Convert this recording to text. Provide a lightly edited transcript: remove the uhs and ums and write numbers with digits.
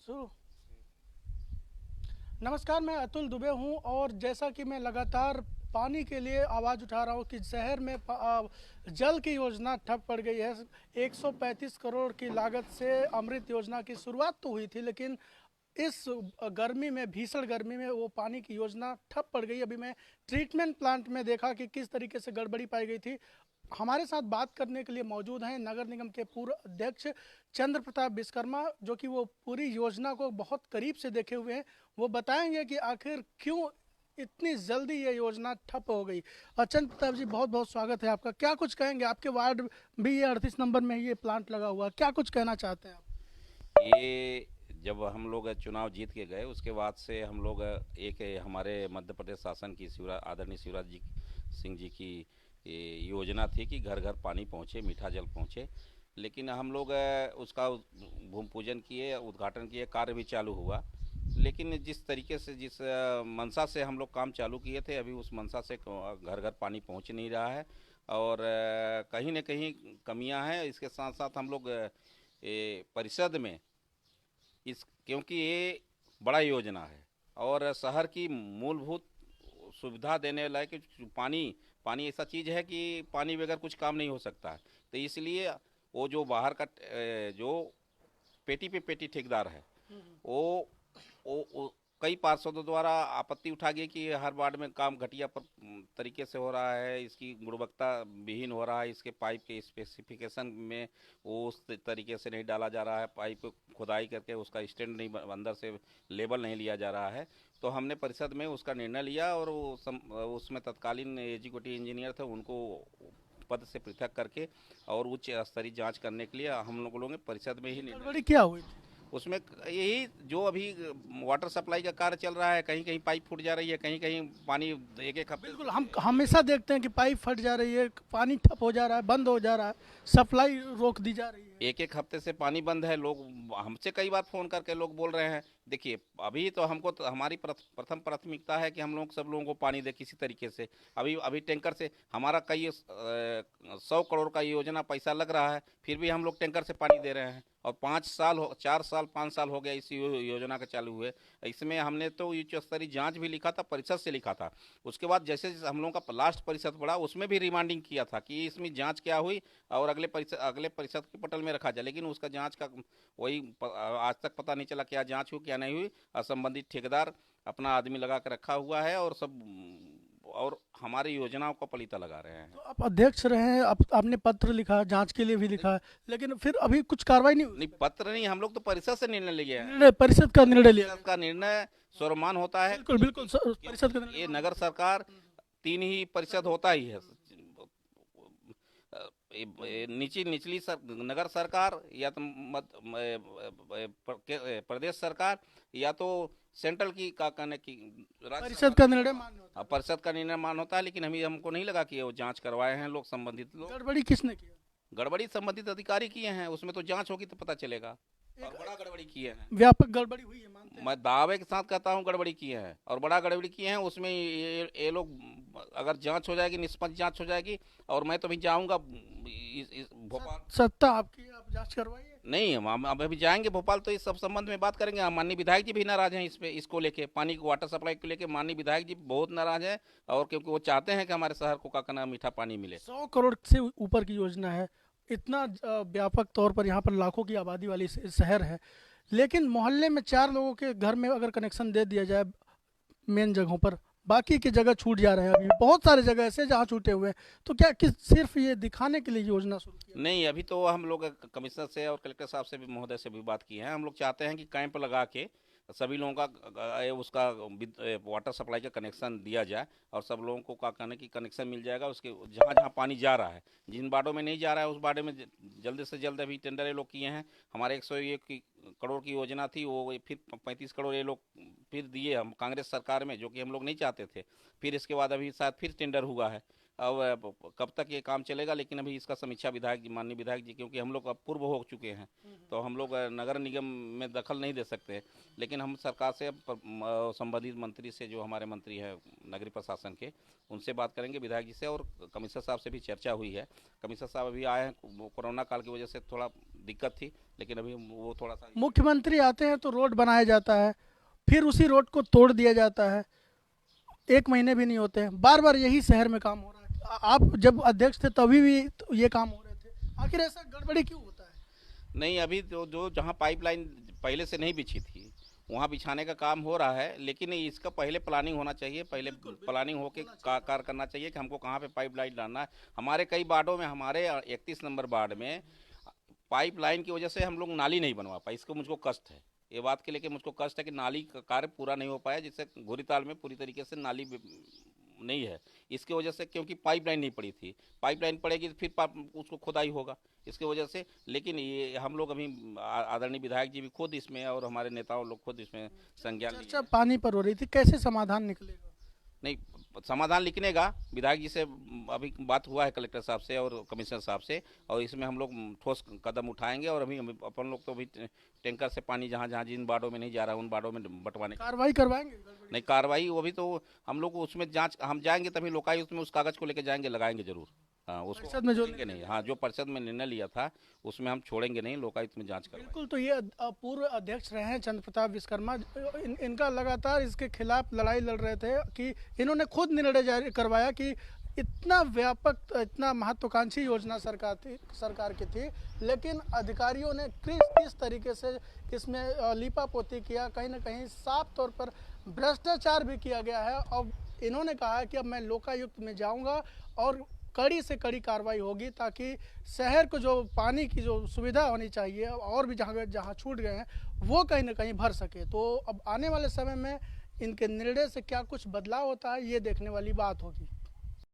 शुरू। नमस्कार, मैं अतुल दुबे हूं और जैसा कि मैं लगातार पानी के लिए आवाज़ उठा रहा हूं कि शहर में जल की योजना ठप पड़ गई है। 135 करोड़ की लागत से अमृत योजना की शुरुआत तो हुई थी, लेकिन इस गर्मी में, भीषण गर्मी में, वो पानी की योजना ठप पड़ गई। अभी मैं ट्रीटमेंट प्लांट में देखा कि किस तरीके से गड़बड़ी पाई गई थी। हमारे साथ बात करने के लिए मौजूद हैं नगर निगम के पूर्व अध्यक्ष चंद्र प्रताप विश्वकर्मा, जो कि वो पूरी योजना को बहुत करीब से देखे हुए हैं। वो बताएंगे कि आखिर क्यों इतनी जल्दी ये योजना ठप हो गई। और चंद्र प्रताप जी, बहुत बहुत स्वागत है आपका। क्या कुछ कहेंगे? आपके वार्ड भी ये 38 नंबर में ये प्लांट लगा हुआ, क्या कुछ कहना चाहते हैं आप? ये जब हम लोग चुनाव जीत के गए उसके बाद से हम लोग एक हमारे मध्य प्रदेश शासन की आदरणीय शिवराज जी सिंह जी की ये योजना थी कि घर घर पानी पहुँचे, मीठा जल पहुँचे। लेकिन हम लोग उसका भूमि पूजन किए, उद्घाटन किए, कार्य भी चालू हुआ। लेकिन जिस तरीके से, जिस मंशा से हम लोग काम चालू किए थे, अभी उस मंशा से घर घर पानी पहुँच नहीं रहा है और कहीं न कहीं कमियां हैं। इसके साथ साथ हम लोग परिषद में क्योंकि ये बड़ा योजना है और शहर की मूलभूत सुविधा देने लायक पानी पानी ऐसा चीज़ है कि पानी बगैर कुछ काम नहीं हो सकता है। तो इसलिए वो जो बाहर का जो पेटी पे पेटी ठेकेदार है, वो वो कई पार्षदों द्वारा आपत्ति उठा गई कि हर वार्ड में काम घटिया पर तरीके से हो रहा है, इसकी गुणवत्ता विहीन हो रहा है, इसके पाइप के स्पेसिफिकेशन में वो उस तरीके से नहीं डाला जा रहा है, पाइप खुदाई करके उसका स्टैंड नहीं अंदर से लेबल नहीं लिया जा रहा है। तो हमने परिषद में उसका निर्णय लिया और उसमें तत्कालीन एग्जीक्यूटिव इंजीनियर थे, उनको पद से पृथक करके और उच्च स्तरीय जांच करने के लिए हम लोगों ने परिषद में ही निर्णय गड़बड़ी लिया। क्या हुई थी? उसमें यही जो अभी वाटर सप्लाई का कार्य चल रहा है, कहीं कहीं पाइप फूट जा रही है, कहीं कहीं पानी एक एक हफ्ते बिल्कुल, हम हमेशा देखते हैं कि पाइप फट जा रही है, पानी ठप हो जा रहा है, बंद हो जा रहा है, सप्लाई रोक दी जा रही है। एक एक हफ्ते से पानी बंद है। लोग हमसे कई बार फ़ोन करके लोग बोल रहे हैं, देखिए अभी तो हमको तो हमारी प्रथम प्राथमिकता है कि हम लोग सब लोगों को पानी दे किसी तरीके से। अभी अभी टैंकर से हमारा कई 100 करोड़ का योजना पैसा लग रहा है, फिर भी हम लोग टैंकर से पानी दे रहे हैं और 5 साल 4 साल 5 साल हो गया इस योजना का चालू हुए। इसमें हमने तो उच्च स्तरीय जाँच भी लिखा था, परिषद से लिखा था। उसके बाद जैसे जैसे हम लोगों का लास्ट परिषद पड़ा, उसमें भी रिमांडिंग किया था कि इसमें जाँच क्या हुई और अगले परिषद के पटल में रखा जाए। लेकिन उसका जांच का वही आज तक पता नहीं चला क्या जांच हुई क्या नहीं हुई। असंबंधित ठेकेदार अपना आदमी लगा कर रखा हुआ है और सब और हमारी योजनाओं का पलीता लगा रहे हैं। तो आप अध्यक्ष रहे हैं, आपने पत्र लिखा, जांच के लिए भी लिखा है, लेकिन फिर अभी कुछ कार्रवाई नहीं हुई? नहीं, पत्र नहीं, हम लोग तो परिषद से निर्णय लिए हैं। निर्णय परिषद का निर्णय लिया परिषद गया? का निर्णय सर्वमान्य होता है बिल्कुल बिल्कुल, परिषद का ये निर्णय नगर सरकार तीन ही परिषद होता ही है। निचली नगर सरकार या तो प्रदेश सरकार या तो सेंट्रल की का कहने की राज्य परिषद सरकार का की निर्णय मान्य होता परिषद का निर्णय मान होता है। लेकिन हमको नहीं लगा कि वो जांच करवाए हैं लोग, संबंधित है। लोग। गड़बड़ी किसने किया? गड़बड़ी संबंधित अधिकारी किए हैं, उसमें तो जांच होगी तो पता चलेगा। और एक बड़ा गड़बड़ी किए हैं, व्यापक गड़बड़ी हुई है, मानते हैं? मैं दावे के साथ कहता हूँ गड़बड़ी किए हैं और बड़ा गड़बड़ी किए हैं। उसमें ये लोग, अगर जांच हो जाएगी, निष्पक्ष जांच हो जाएगी और मैं तो भी जाऊंगा भोपाल। सत्ता आपकी है, आप जांच करवाइए। नहीं, हम अब अभी जाएंगे भोपाल तो इस सब संबंध में बात करेंगे। हम माननीय विधायक जी भी नाराज हैं इस पे, इसको लेके, पानी को वाटर सप्लाई को लेके माननीय विधायक जी बहुत नाराज हैं। और क्योंकि वो चाहते हैं कि हमारे शहर को काकना मीठा पानी मिले। 100 करोड़ से ऊपर की योजना है, इतना व्यापक तौर पर यहाँ पर लाखों की आबादी वाली शहर है, लेकिन मोहल्ले में 4 लोगों के घर में अगर कनेक्शन दे दिया जाए मेन जगहों पर, बाकी की जगह छूट जा रहे हैं। अभी बहुत सारे जगह ऐसे जहाँ छूटे हुए हैं। तो क्या किस सिर्फ ये दिखाने के लिए योजना शुरू किया? नहीं, अभी तो हम लोग कमिश्नर से और कलेक्टर साहब से भी, महोदय से भी बात की है। हम लोग चाहते हैं कि कैंप लगा के सभी लोगों का उसका वाटर सप्लाई का कनेक्शन दिया जाए और सब लोगों को का कहने की कनेक्शन मिल जाएगा। उसके जहाँ जहाँ पानी जा रहा है, जिन वार्डों में नहीं जा रहा है उस वार्डे में जल्द से जल्द अभी टेंडर ये लोग किए हैं। हमारे 101 करोड़ की योजना थी, वो फिर 35 करोड़ ये लोग फिर दिए हम कांग्रेस सरकार में, जो कि हम लोग नहीं चाहते थे। फिर इसके बाद अभी शायद फिर टेंडर हुआ है। अब कब तक ये काम चलेगा, लेकिन अभी इसका समीक्षा विधायक जी, माननीय विधायक जी, क्योंकि हम लोग अब पूर्व हो चुके हैं तो हम लोग नगर निगम में दखल नहीं दे सकते। लेकिन हम सरकार से संबंधित मंत्री से, जो हमारे मंत्री हैं नगरीय प्रशासन के, उनसे बात करेंगे, विधायक जी से, और कमिश्नर साहब से भी चर्चा हुई है। कमिश्नर साहब अभी आए हैं, कोरोना काल की वजह से थोड़ा दिक्कत थी, लेकिन अभी वो थोड़ा सा मुख्यमंत्री आते हैं तो रोड बनाया जाता है, फिर उसी रोड को तोड़ दिया जाता है, 1 महीने भी नहीं होते हैं, बार बार यही शहर में काम हो रहा है। आप जब अध्यक्ष थे तभी भी तो ये काम हो रहे थे, आखिर ऐसा गड़बड़ी क्यों होता है? नहीं। अभी जो जहाँ पाइपलाइन पहले से नहीं बिछी थी वहाँ बिछाने का काम हो रहा है, लेकिन इसका पहले प्लानिंग होना चाहिए, पहले प्लानिंग होके कार्य करना चाहिए कि हमको कहाँ पे पाइपलाइन डालना है। हमारे कई वार्डों में, हमारे 31 नंबर वार्ड में पाइपलाइन की वजह से हम लोग नाली नहीं बनवा पाए। इसको मुझको कष्ट है, ये बात के लेके मुझको कष्ट है कि नाली का कार्य पूरा नहीं हो पाया, जिससे घोरीताल में पूरी तरीके से नाली नहीं है। इसके वजह से, क्योंकि पाइपलाइन नहीं पड़ी थी, पाइपलाइन पड़ेगी तो फिर उसको खुदाई होगा, इसके वजह से। लेकिन ये हम लोग अभी आदरणीय विधायक जी भी खुद इसमें और हमारे नेताओं लोग खुद इसमें संज्ञान लिए। चर्चा पानी पर हो रही थी, कैसे समाधान निकलेगा? नहीं, समाधान लिखनेगा। विधायक जी से अभी बात हुआ है, कलेक्टर साहब से और कमिश्नर साहब से, और इसमें हम लोग ठोस कदम उठाएंगे। और अभी अपन लोग तो अभी टैंकर से पानी जहाँ जहाँ जिन वार्डों में नहीं जा रहा है उन वार्डों में बंटवाने कार्रवाई करवाएंगे? नहीं, कार्रवाई वो भी तो हम लोग उसमें जांच, हम जाएंगे तभी लोकायुक्त में उस कागज को लेकर जाएंगे, लगाएंगे जरूर। हाँ, उसको परिषद में जो छोड़ेंगे नहीं। हाँ, जो परिषद में निर्णय लिया था उसमें हम छोड़ेंगे नहीं, लोकायुक्त में जांच करेंगे। बिल्कुल। तो ये पूर्व अध्यक्ष रहे हैं चंद्र प्रताप विश्वकर्मा, इनका लगातार इसके खिलाफ लड़ाई लड़ रहे थे कि इन्होंने खुद निर्णय जारी करवाया कि इतना व्यापक, इतना महत्वाकांक्षी योजना सरकार की थी, लेकिन अधिकारियों ने किस तरीके से इसमें लीपापोती किया, कहीं ना कहीं साफ तौर पर भ्रष्टाचार भी किया गया है। और इन्होंने कहा है कि अब मैं लोकायुक्त में जाऊंगा और कड़ी से कड़ी कार्रवाई होगी, ताकि शहर को जो पानी की जो सुविधा होनी चाहिए और भी जहाँ जहाँ छूट गए हैं वो कहीं ना कहीं भर सके। तो अब आने वाले समय में इनके निर्णय से क्या कुछ बदलाव होता है, ये देखने वाली बात होगी।